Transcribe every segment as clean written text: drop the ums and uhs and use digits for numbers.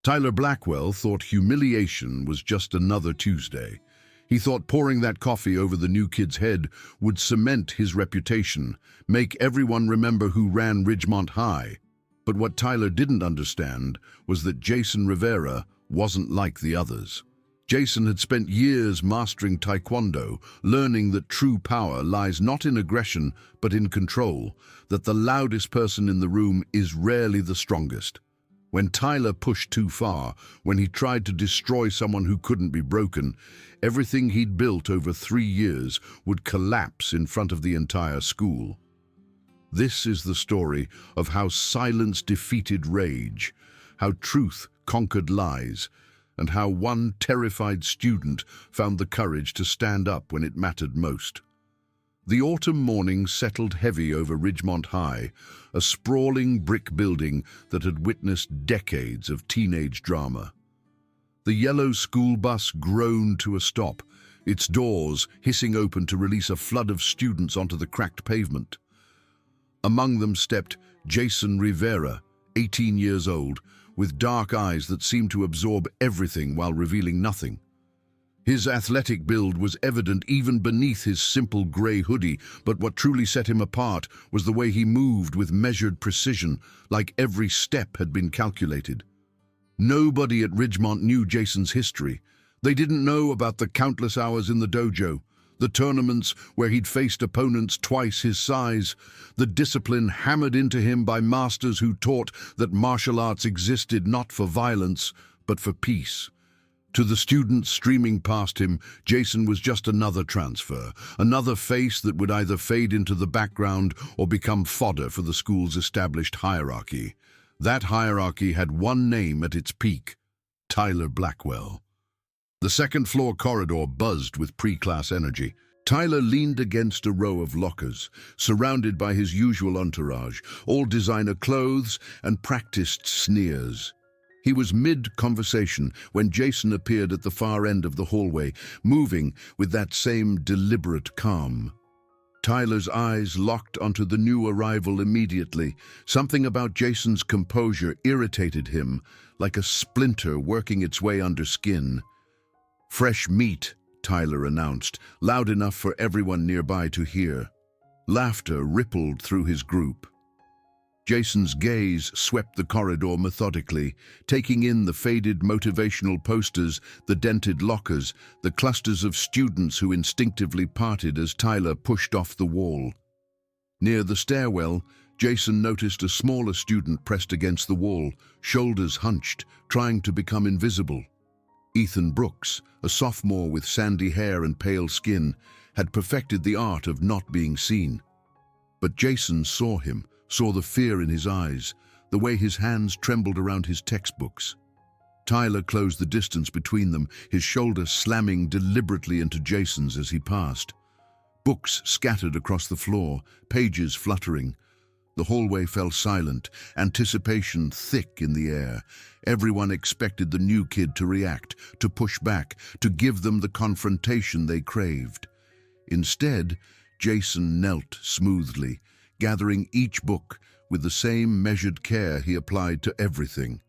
Tyler Blackwell thought humiliation was just another Tuesday. He thought pouring that coffee over the new kid's head would cement his reputation, make everyone remember who ran Ridgemont High. But what Tyler didn't understand was that Jason Rivera wasn't like the others. Jason had spent years mastering Taekwondo, learning that true power lies not in aggression but in control, that the loudest person in the room is rarely the strongest. When Tyler pushed too far, when he tried to destroy someone who couldn't be broken, everything he'd built over 3 years would collapse in front of the entire school. This is the story of how silence defeated rage, how truth conquered lies, and how one terrified student found the courage to stand up when it mattered most. The autumn morning settled heavy over Ridgemont High, a sprawling brick building that had witnessed decades of teenage drama. The yellow school bus groaned to a stop, its doors hissing open to release a flood of students onto the cracked pavement. Among them stepped Jason Rivera, 18 years old, with dark eyes that seemed to absorb everything while revealing nothing. His athletic build was evident even beneath his simple grey hoodie, but what truly set him apart was the way he moved with measured precision, like every step had been calculated. Nobody at Ridgemont knew Jason's history. They didn't know about the countless hours in the dojo, the tournaments where he'd faced opponents twice his size, the discipline hammered into him by masters who taught that martial arts existed not for violence, but for peace. To the students streaming past him, Jason was just another transfer, another face that would either fade into the background or become fodder for the school's established hierarchy. That hierarchy had one name at its peak: Tyler Blackwell. The second-floor corridor buzzed with pre-class energy. Tyler leaned against a row of lockers, surrounded by his usual entourage, all designer clothes and practiced sneers. He was mid-conversation when Jason appeared at the far end of the hallway, moving with that same deliberate calm. Tyler's eyes locked onto the new arrival immediately. Something about Jason's composure irritated him, like a splinter working its way under skin. "Fresh meat," Tyler announced, loud enough for everyone nearby to hear. Laughter rippled through his group. Jason's gaze swept the corridor methodically, taking in the faded motivational posters, the dented lockers, the clusters of students who instinctively parted as Tyler pushed off the wall. Near the stairwell, Jason noticed a smaller student pressed against the wall, shoulders hunched, trying to become invisible. Ethan Brooks, a sophomore with sandy hair and pale skin, had perfected the art of not being seen. But Jason saw him, saw the fear in his eyes, the way his hands trembled around his textbooks. Tyler closed the distance between them, his shoulder slamming deliberately into Jason's as he passed. Books scattered across the floor, pages fluttering. The hallway fell silent, anticipation thick in the air. Everyone expected the new kid to react, to push back, to give them the confrontation they craved. Instead, Jason knelt smoothly, gathering each book with the same measured care he applied to everything.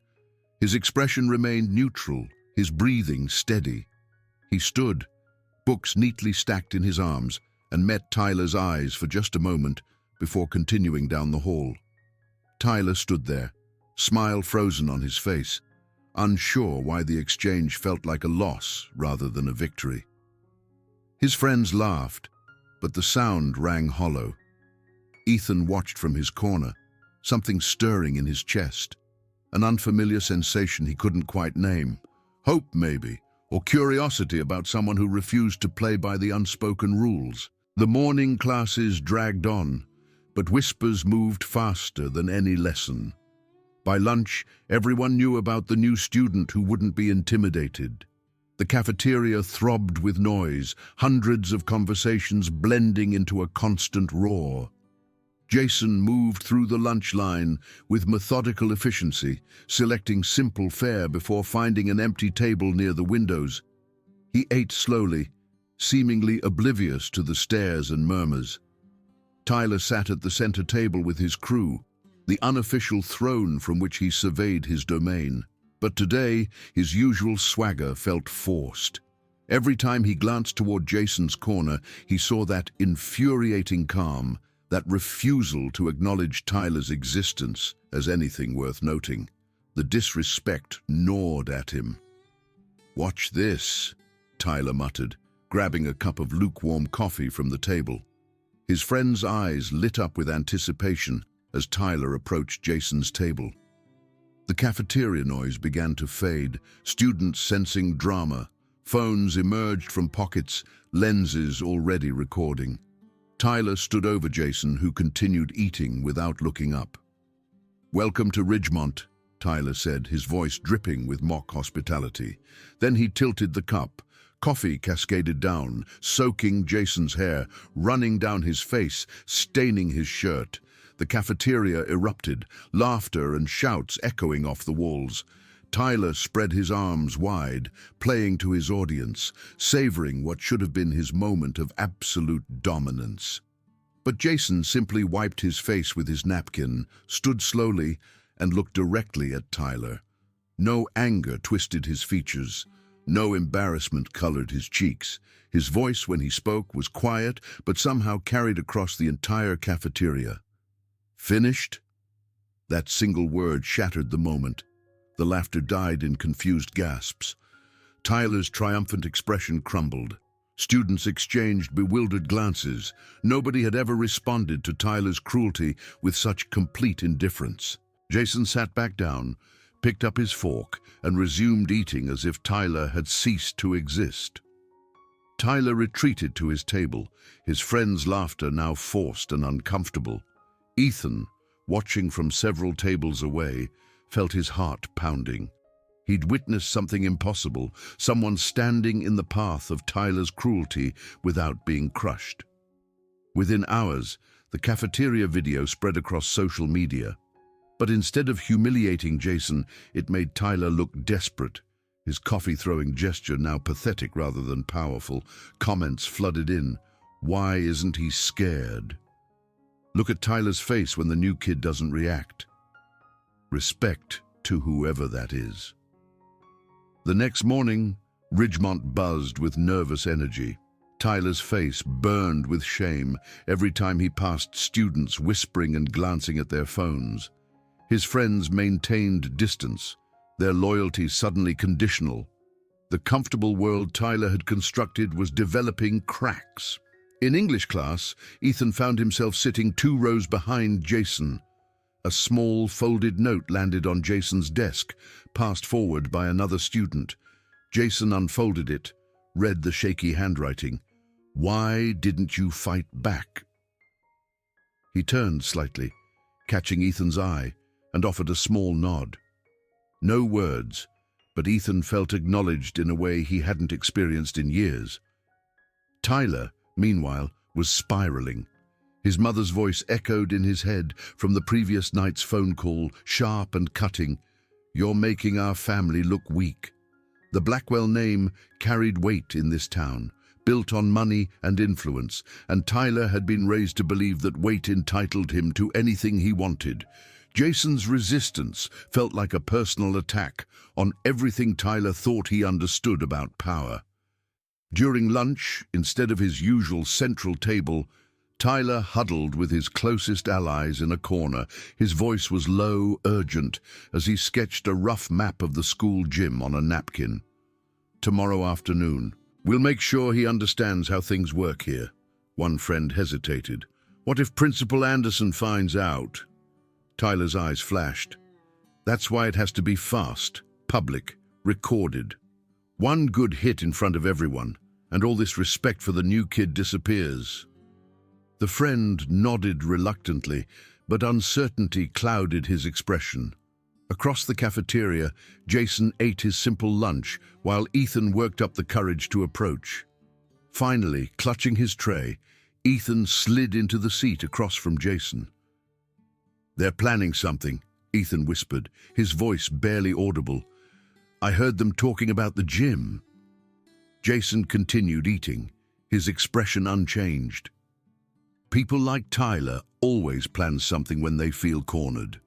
His expression remained neutral, his breathing steady. He stood, books neatly stacked in his arms, and met Tyler's eyes for just a moment before continuing down the hall. Tyler stood there, smile frozen on his face, unsure why the exchange felt like a loss rather than a victory. His friends laughed, but the sound rang hollow. Ethan watched from his corner, something stirring in his chest, an unfamiliar sensation he couldn't quite name. Hope, maybe, or curiosity about someone who refused to play by the unspoken rules. The morning classes dragged on, but whispers moved faster than any lesson. By lunch, everyone knew about the new student who wouldn't be intimidated. The cafeteria throbbed with noise, hundreds of conversations blending into a constant roar. Jason moved through the lunch line with methodical efficiency, selecting simple fare before finding an empty table near the windows. He ate slowly, seemingly oblivious to the stares and murmurs. Tyler sat at the center table with his crew, the unofficial throne from which he surveyed his domain. But today, his usual swagger felt forced. Every time he glanced toward Jason's corner, he saw that infuriating calm, that refusal to acknowledge Tyler's existence as anything worth noting. The disrespect gnawed at him. "Watch this," Tyler muttered, grabbing a cup of lukewarm coffee from the table. His friend's eyes lit up with anticipation as Tyler approached Jason's table. The cafeteria noise began to fade, students sensing drama. Phones emerged from pockets, lenses already recording. Tyler stood over Jason, who continued eating without looking up. "Welcome to Ridgemont," Tyler said, his voice dripping with mock hospitality. Then he tilted the cup. Coffee cascaded down, soaking Jason's hair, running down his face, staining his shirt. The cafeteria erupted, laughter and shouts echoing off the walls. Tyler spread his arms wide, playing to his audience, savoring what should have been his moment of absolute dominance. But Jason simply wiped his face with his napkin, stood slowly, and looked directly at Tyler. No anger twisted his features. No embarrassment colored his cheeks. His voice, when he spoke, was quiet, but somehow carried across the entire cafeteria. "Finished?" That single word shattered the moment. The laughter died in confused gasps. Tyler's triumphant expression crumbled. Students exchanged bewildered glances. Nobody had ever responded to Tyler's cruelty with such complete indifference. Jason sat back down, picked up his fork, and resumed eating as if Tyler had ceased to exist. Tyler retreated to his table, his friend's laughter now forced and uncomfortable. Ethan, watching from several tables away, felt his heart pounding. He'd witnessed something impossible, someone standing in the path of Tyler's cruelty without being crushed. Within hours, the cafeteria video spread across social media. But instead of humiliating Jason, it made Tyler look desperate. His coffee-throwing gesture now pathetic rather than powerful. Comments flooded in. Why isn't he scared? Look at Tyler's face when the new kid doesn't react. Respect to whoever that is. The next morning, Ridgemont buzzed with nervous energy. Tyler's face burned with shame every time he passed students whispering and glancing at their phones. His friends maintained distance, their loyalty suddenly conditional. The comfortable world Tyler had constructed was developing cracks. In English class, Ethan found himself sitting 2 rows behind Jason. A small, folded note landed on Jason's desk, passed forward by another student. Jason unfolded it, read the shaky handwriting. "Why didn't you fight back?" He turned slightly, catching Ethan's eye, and offered a small nod. No words, but Ethan felt acknowledged in a way he hadn't experienced in years. Tyler, meanwhile, was spiraling. His mother's voice echoed in his head from the previous night's phone call, sharp and cutting. "You're making our family look weak." The Blackwell name carried weight in this town, built on money and influence, and Tyler had been raised to believe that weight entitled him to anything he wanted. Jason's resistance felt like a personal attack on everything Tyler thought he understood about power. During lunch, instead of his usual central table, Tyler huddled with his closest allies in a corner. His voice was low, urgent, as he sketched a rough map of the school gym on a napkin. "Tomorrow afternoon. We'll make sure he understands how things work here." One friend hesitated. "What if Principal Anderson finds out?" Tyler's eyes flashed. "That's why it has to be fast, public, recorded. One good hit in front of everyone, and all this respect for the new kid disappears." The friend nodded reluctantly, but uncertainty clouded his expression. Across the cafeteria, Jason ate his simple lunch, while Ethan worked up the courage to approach. Finally, clutching his tray, Ethan slid into the seat across from Jason. "They're planning something," Ethan whispered, his voice barely audible. "I heard them talking about the gym." Jason continued eating, his expression unchanged. People like Tyler always plan something when they feel cornered.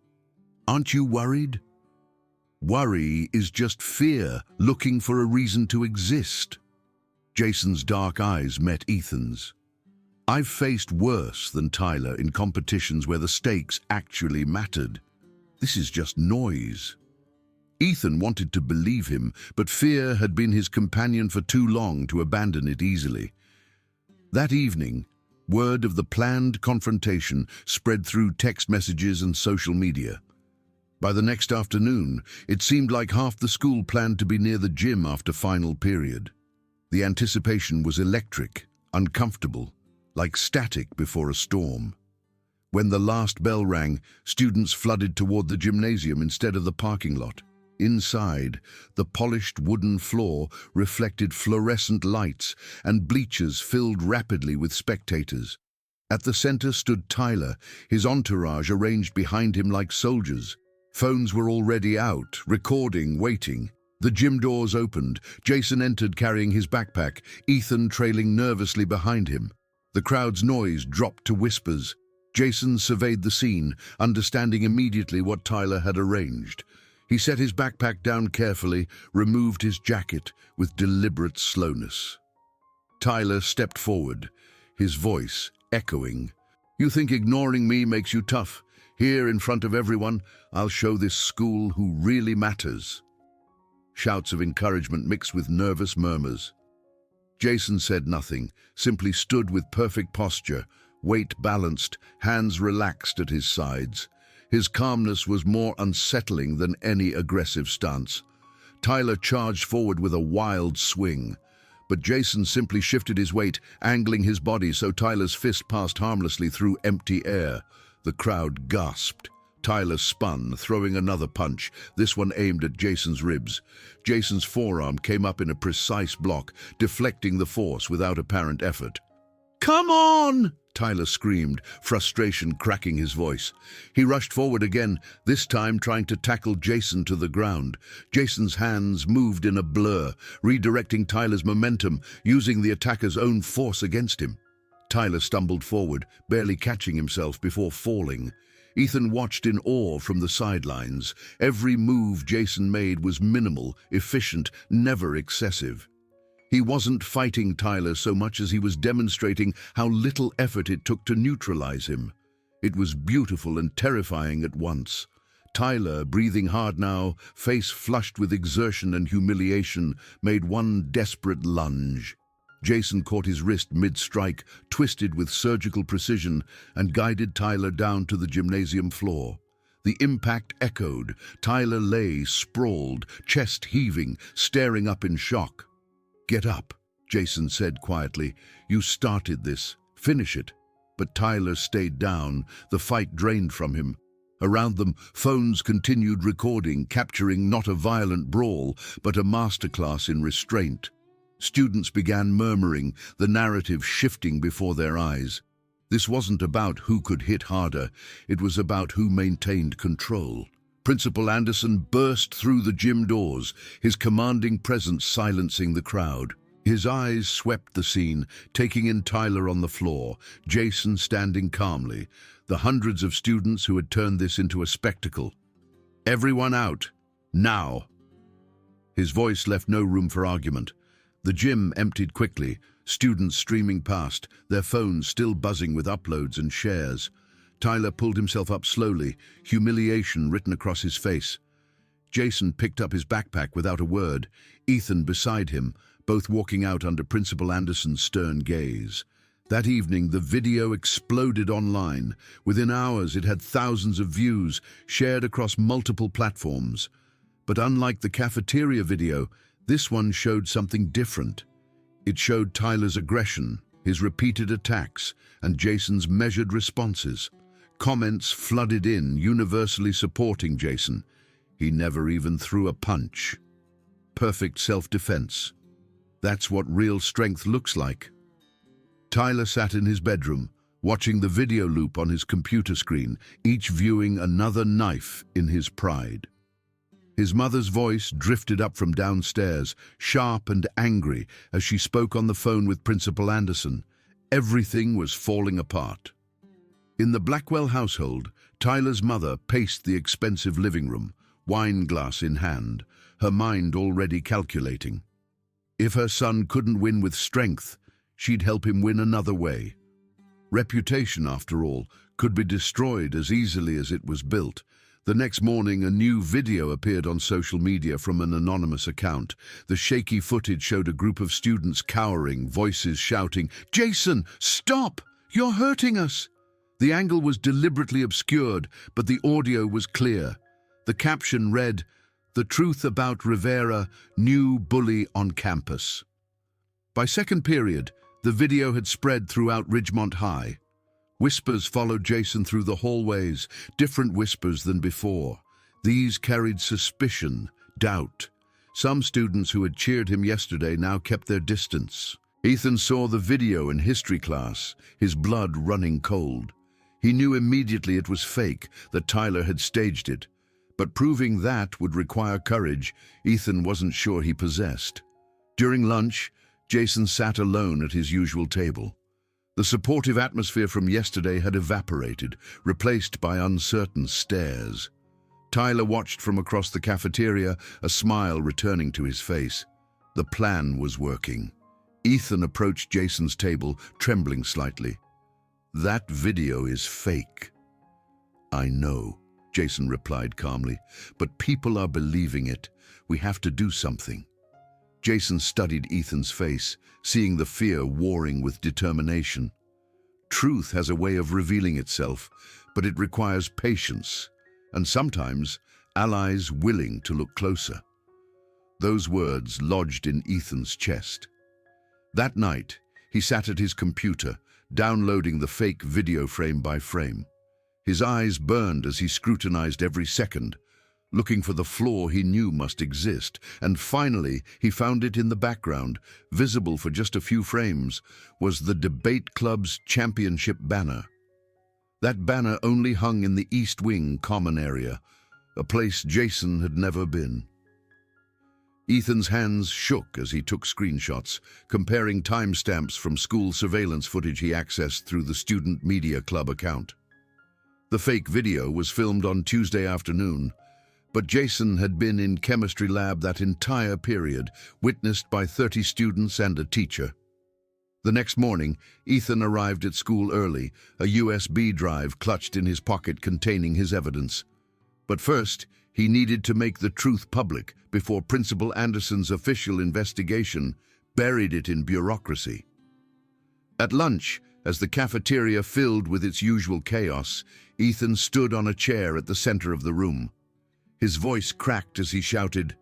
"Aren't you worried?" Worry is just fear looking for a reason to exist. Jason's dark eyes met Ethan's. I've faced worse than Tyler in competitions where the stakes actually mattered. This is just noise. Ethan wanted to believe him, but fear had been his companion for too long to abandon it easily. That evening, word of the planned confrontation spread through text messages and social media. By the next afternoon, it seemed like half the school planned to be near the gym after final period. The anticipation was electric, uncomfortable, like static before a storm. When the last bell rang, students flooded toward the gymnasium instead of the parking lot. Inside, the polished wooden floor reflected fluorescent lights and bleachers filled rapidly with spectators. At the center stood Tyler, his entourage arranged behind him like soldiers. Phones were already out, recording, waiting. The gym doors opened. Jason entered carrying his backpack, Ethan trailing nervously behind him. The crowd's noise dropped to whispers. Jason surveyed the scene, understanding immediately what Tyler had arranged. He set his backpack down carefully, removed his jacket with deliberate slowness. Tyler stepped forward, his voice echoing. "You think ignoring me makes you tough? Here, in front of everyone, I'll show this school who really matters." Shouts of encouragement mixed with nervous murmurs. Jason said nothing, simply stood with perfect posture, weight balanced, hands relaxed at his sides. His calmness was more unsettling than any aggressive stance. Tyler charged forward with a wild swing, but Jason simply shifted his weight, angling his body so Tyler's fist passed harmlessly through empty air. The crowd gasped. Tyler spun, throwing another punch, this one aimed at Jason's ribs. Jason's forearm came up in a precise block, deflecting the force without apparent effort. "Come on!" Tyler screamed, frustration cracking his voice. He rushed forward again, this time trying to tackle Jason to the ground. Jason's hands moved in a blur, redirecting Tyler's momentum, using the attacker's own force against him. Tyler stumbled forward, barely catching himself before falling. Ethan watched in awe from the sidelines. Every move Jason made was minimal, efficient, never excessive. He wasn't fighting Tyler so much as he was demonstrating how little effort it took to neutralize him. It was beautiful and terrifying at once. Tyler, breathing hard now, face flushed with exertion and humiliation, made one desperate lunge. Jason caught his wrist mid-strike, twisted with surgical precision, and guided Tyler down to the gymnasium floor. The impact echoed. Tyler lay, sprawled, chest heaving, staring up in shock. "Get up," Jason said quietly. "You started this. Finish it." But Tyler stayed down, the fight drained from him. Around them, phones continued recording, capturing not a violent brawl, but a masterclass in restraint. Students began murmuring, the narrative shifting before their eyes. This wasn't about who could hit harder, it was about who maintained control. Principal Anderson burst through the gym doors, his commanding presence silencing the crowd. His eyes swept the scene, taking in Tyler on the floor, Jason standing calmly, the hundreds of students who had turned this into a spectacle. "Everyone out, now!" His voice left no room for argument. The gym emptied quickly, students streaming past, their phones still buzzing with uploads and shares. Tyler pulled himself up slowly, humiliation written across his face. Jason picked up his backpack without a word, Ethan beside him, both walking out under Principal Anderson's stern gaze. That evening, the video exploded online. Within hours, it had thousands of views, shared across multiple platforms. But unlike the cafeteria video, this one showed something different. It showed Tyler's aggression, his repeated attacks, and Jason's measured responses. Comments flooded in, universally supporting Jason. He never even threw a punch. Perfect self-defense. That's what real strength looks like. Tyler sat in his bedroom, watching the video loop on his computer screen, each viewing another knife in his pride. His mother's voice drifted up from downstairs, sharp and angry, as she spoke on the phone with Principal Anderson. Everything was falling apart. In the Blackwell household, Tyler's mother paced the expensive living room, wine glass in hand, her mind already calculating. If her son couldn't win with strength, she'd help him win another way. Reputation, after all, could be destroyed as easily as it was built. The next morning, a new video appeared on social media from an anonymous account. The shaky footage showed a group of students cowering, voices shouting, "Jason, stop! You're hurting us!" The angle was deliberately obscured, but the audio was clear. The caption read, "The truth about Rivera, new bully on campus." By second period, the video had spread throughout Ridgemont High. Whispers followed Jason through the hallways, different whispers than before. These carried suspicion, doubt. Some students who had cheered him yesterday now kept their distance. Ethan saw the video in history class, his blood running cold. He knew immediately it was fake, that Tyler had staged it. But proving that would require courage Ethan wasn't sure he possessed. During lunch, Jason sat alone at his usual table. The supportive atmosphere from yesterday had evaporated, replaced by uncertain stares. Tyler watched from across the cafeteria, a smile returning to his face. The plan was working. Ethan approached Jason's table, trembling slightly. "That video is fake." "I know," Jason replied calmly, "but people are believing it. We have to do something." Jason studied Ethan's face, seeing the fear warring with determination. Truth has a way of revealing itself, but it requires patience, and sometimes allies willing to look closer. Those words lodged in Ethan's chest. That night, he sat at his computer, downloading the fake video frame by frame. His eyes burned as he scrutinized every second, looking for the flaw he knew must exist, and finally he found it in the background. Visible for just a few frames was the debate club's championship banner. That banner only hung in the East Wing common area, a place Jason had never been. Ethan's hands shook as he took screenshots, comparing timestamps from school surveillance footage he accessed through the Student Media Club account. The fake video was filmed on Tuesday afternoon, but Jason had been in chemistry lab that entire period, witnessed by 30 students and a teacher. The next morning, Ethan arrived at school early, a USB drive clutched in his pocket containing his evidence. But first, he needed to make the truth public before Principal Anderson's official investigation buried it in bureaucracy. At lunch, as the cafeteria filled with its usual chaos, Ethan stood on a chair at the center of the room. His voice cracked as he shouted,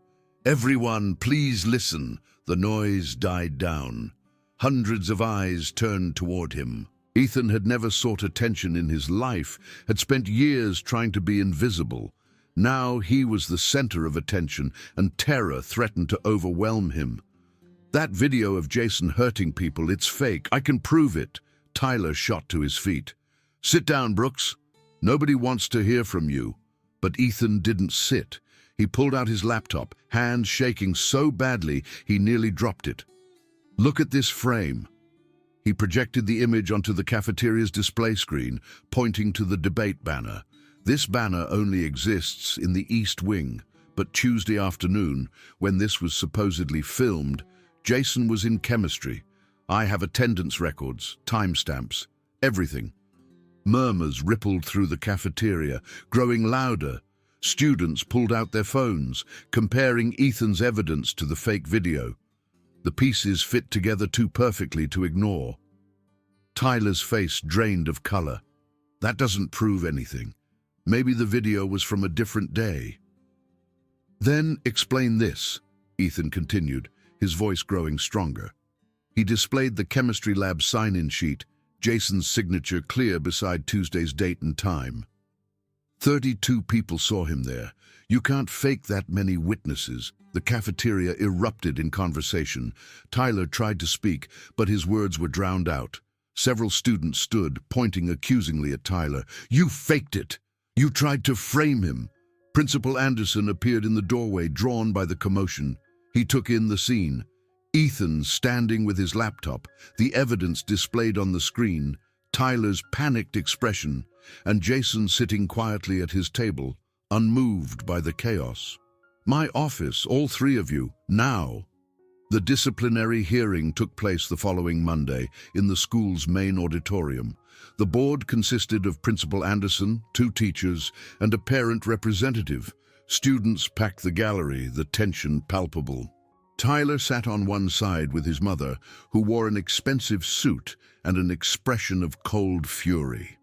"Everyone, please listen." The noise died down. Hundreds of eyes turned toward him. Ethan had never sought attention in his life, had spent years trying to be invisible. Now he was the center of attention, and terror threatened to overwhelm him. "That video of Jason hurting people, it's fake. I can prove it." Tyler shot to his feet. "Sit down, Brooks. Nobody wants to hear from you." But Ethan didn't sit. He pulled out his laptop, hands shaking so badly he nearly dropped it. "Look at this frame." He projected the image onto the cafeteria's display screen, pointing to the debate banner. This banner only exists in the East Wing, but Tuesday afternoon, when this was supposedly filmed, Jason was in chemistry. I have attendance records, timestamps, everything. Murmurs rippled through the cafeteria, growing louder. Students pulled out their phones, comparing Ethan's evidence to the fake video. The pieces fit together too perfectly to ignore. Tyler's face drained of color. "That doesn't prove anything. Maybe the video was from a different day." "Then explain this," Ethan continued, his voice growing stronger. He displayed the chemistry lab sign-in sheet, Jason's signature clear beside Tuesday's date and time. 32 people saw him there. You can't fake that many witnesses. The cafeteria erupted in conversation. Tyler tried to speak, but his words were drowned out. Several students stood, pointing accusingly at Tyler. "You faked it! You tried to frame him!" Principal Anderson appeared in the doorway, drawn by the commotion. He took in the scene. Ethan standing with his laptop, the evidence displayed on the screen, Tyler's panicked expression, and Jason sitting quietly at his table, unmoved by the chaos. "My office, all three of you, now." The disciplinary hearing took place the following Monday in the school's main auditorium. The board consisted of Principal Anderson, 2 teachers, and a parent representative. Students packed the gallery, the tension palpable. Tyler sat on one side with his mother, who wore an expensive suit and an expression of cold fury.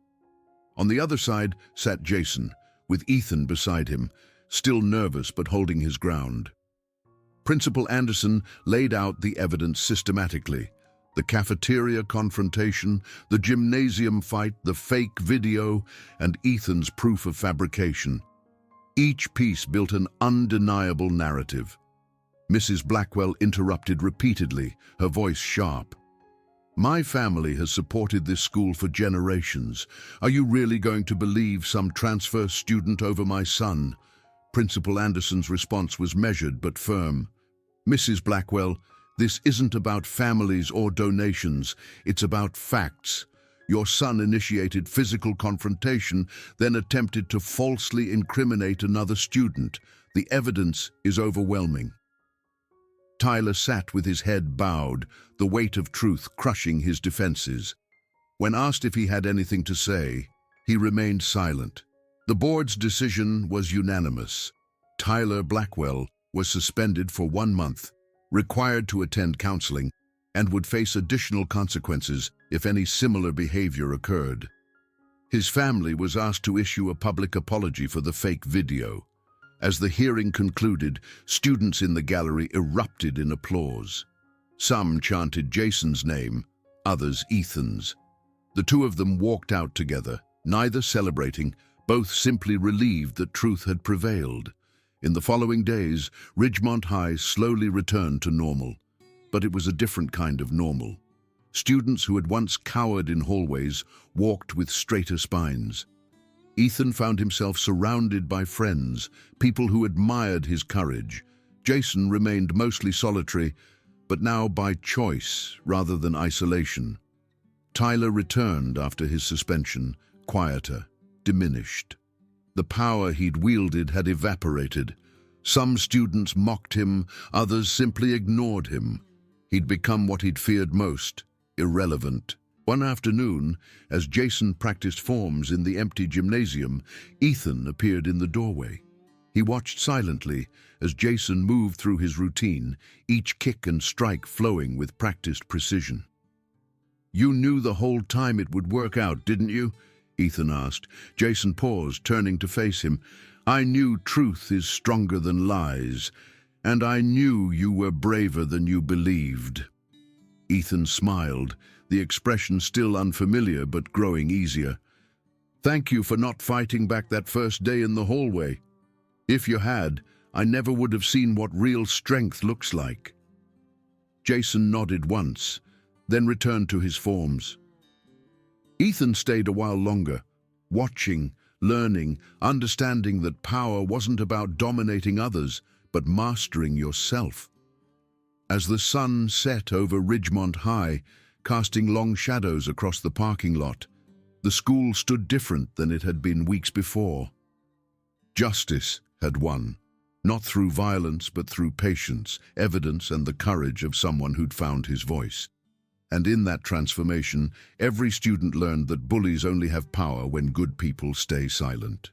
On the other side sat Jason, with Ethan beside him, still nervous but holding his ground. Principal Anderson laid out the evidence systematically. The cafeteria confrontation, the gymnasium fight, the fake video, and Ethan's proof of fabrication. Each piece built an undeniable narrative. Mrs. Blackwell interrupted repeatedly, her voice sharp. "My family has supported this school for generations. Are you really going to believe some transfer student over my son?" Principal Anderson's response was measured but firm. "Mrs. Blackwell, this isn't about families or donations. It's about facts. Your son initiated physical confrontation, then attempted to falsely incriminate another student. The evidence is overwhelming." Tyler sat with his head bowed, the weight of truth crushing his defenses. When asked if he had anything to say, he remained silent. The board's decision was unanimous. Tyler Blackwell was suspended for 1 month, required to attend counseling, and would face additional consequences if any similar behavior occurred. His family was asked to issue a public apology for the fake video. As the hearing concluded, students in the gallery erupted in applause. Some chanted Jason's name, others Ethan's. The 2 of them walked out together, neither celebrating, both simply relieved that truth had prevailed. In the following days, Ridgemont High slowly returned to normal. But it was a different kind of normal. Students who had once cowered in hallways walked with straighter spines. Ethan found himself surrounded by friends, people who admired his courage. Jason remained mostly solitary, but now by choice rather than isolation. Tyler returned after his suspension, quieter, diminished. The power he'd wielded had evaporated. Some students mocked him, others simply ignored him. He'd become what he'd feared most, irrelevant. One afternoon, as Jason practiced forms in the empty gymnasium, Ethan appeared in the doorway. He watched silently as Jason moved through his routine, each kick and strike flowing with practiced precision. "You knew the whole time it would work out, didn't you?" Ethan asked. Jason paused, turning to face him. "I knew truth is stronger than lies, and I knew you were braver than you believed." Ethan smiled, the expression still unfamiliar but growing easier. "Thank you for not fighting back that first day in the hallway. If you had, I never would have seen what real strength looks like." Jason nodded once, then returned to his forms. Ethan stayed a while longer, watching, learning, understanding that power wasn't about dominating others, but mastering yourself. As the sun set over Ridgemont High, casting long shadows across the parking lot, the school stood different than it had been weeks before. Justice had won, not through violence but through patience, evidence, and the courage of someone who'd found his voice. And in that transformation, every student learned that bullies only have power when good people stay silent.